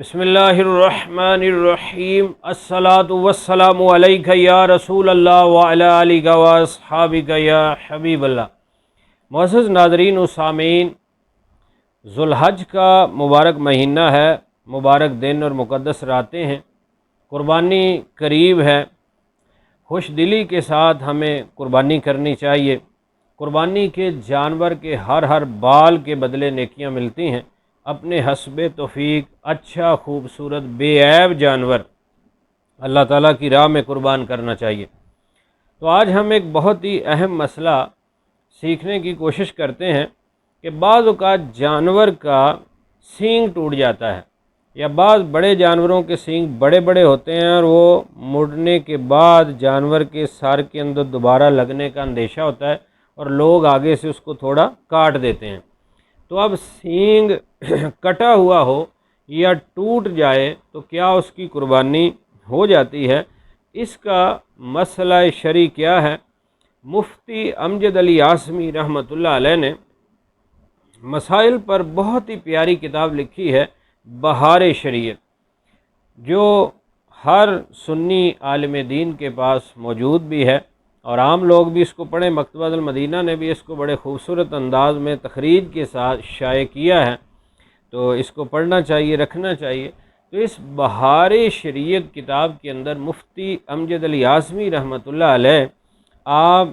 بسم اللہ الرحمن الرحیم الصلاۃ والسلام علیک یا رسول اللہ وعلی آلک واصحابک یا حبیب اللہ۔ معزز ناظرین و سامعین، ذوالحج کا مبارک مہینہ ہے، مبارک دن اور مقدس راتیں ہیں، قربانی قریب ہے۔ خوش دلی کے ساتھ ہمیں قربانی کرنی چاہیے۔ قربانی کے جانور کے ہر بال کے بدلے نیکیاں ملتی ہیں۔ اپنے حسب توفیق اچھا خوبصورت بے عیب جانور اللہ تعالیٰ کی راہ میں قربان کرنا چاہیے۔ تو آج ہم ایک بہت ہی اہم مسئلہ سیکھنے کی کوشش کرتے ہیں کہ بعض اوقات جانور کا سینگ ٹوٹ جاتا ہے، یا بعض بڑے جانوروں کے سینگ بڑے بڑے ہوتے ہیں اور وہ مڑنے کے بعد جانور کے سر کے اندر دوبارہ لگنے کا اندیشہ ہوتا ہے اور لوگ آگے سے اس کو تھوڑا کاٹ دیتے ہیں۔ تو اب سینگ کٹا ہوا ہو یا ٹوٹ جائے تو کیا اس کی قربانی ہو جاتی ہے؟ اس کا مسئلہ شرعی کیا ہے؟ مفتی امجد علی اعظمی رحمۃ اللہ علیہ نے مسائل پر بہت ہی پیاری کتاب لکھی ہے، بہار شریعت، جو ہر سنی عالم دین کے پاس موجود بھی ہے اور عام لوگ بھی اس کو پڑھیں۔ مکتبۃ المدینہ نے بھی اس کو بڑے خوبصورت انداز میں تخریج کے ساتھ شائع کیا ہے، تو اس کو پڑھنا چاہیے، رکھنا چاہیے۔ تو اس بہار شریعت کتاب کے اندر مفتی امجد علی اعظمی رحمۃ اللہ علیہ آپ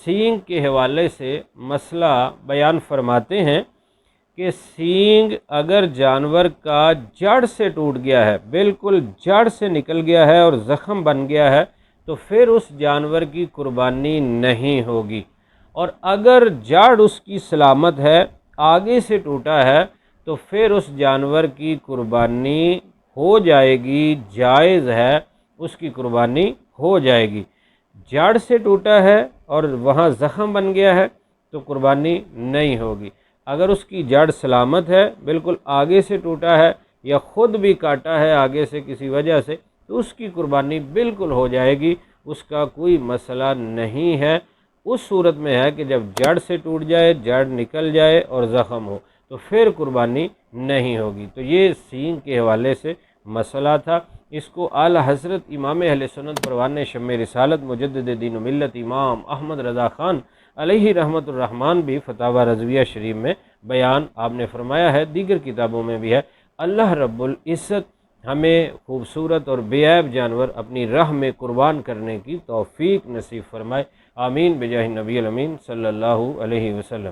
سینگ کے حوالے سے مسئلہ بیان فرماتے ہیں کہ سینگ اگر جانور کا جڑ سے ٹوٹ گیا ہے، بالکل جڑ سے نکل گیا ہے اور زخم بن گیا ہے، تو پھر اس جانور کی قربانی نہیں ہوگی۔ اور اگر جڑ اس کی سلامت ہے، آگے سے ٹوٹا ہے، تو پھر اس جانور کی قربانی ہو جائے گی، جائز ہے، اس کی قربانی ہو جائے گی۔ جڑ سے ٹوٹا ہے اور وہاں زخم بن گیا ہے تو قربانی نہیں ہوگی۔ اگر اس کی جڑ سلامت ہے، بالکل آگے سے ٹوٹا ہے یا خود بھی کاٹا ہے آگے سے کسی وجہ سے، تو اس کی قربانی بالکل ہو جائے گی، اس کا کوئی مسئلہ نہیں ہے۔ اس صورت میں ہے کہ جب جڑ سے ٹوٹ جائے، جڑ نکل جائے اور زخم ہو، تو پھر قربانی نہیں ہوگی۔ تو یہ سینگ کے حوالے سے مسئلہ تھا۔ اس کو اعلیٰ حضرت امام اہل سنت پروان شمع رسالت مجدد دین و ملت امام احمد رضا خان علیہ رحمت الرحمن بھی فتاوی رضویہ شریف میں بیان آپ نے فرمایا ہے، دیگر کتابوں میں بھی ہے۔ اللہ رب العزت ہمیں خوبصورت اور بے عیب جانور اپنی راہ میں قربان کرنے کی توفیق نصیب فرمائے، آمین بجاہ نبی الامین صلی اللہ علیہ وسلم۔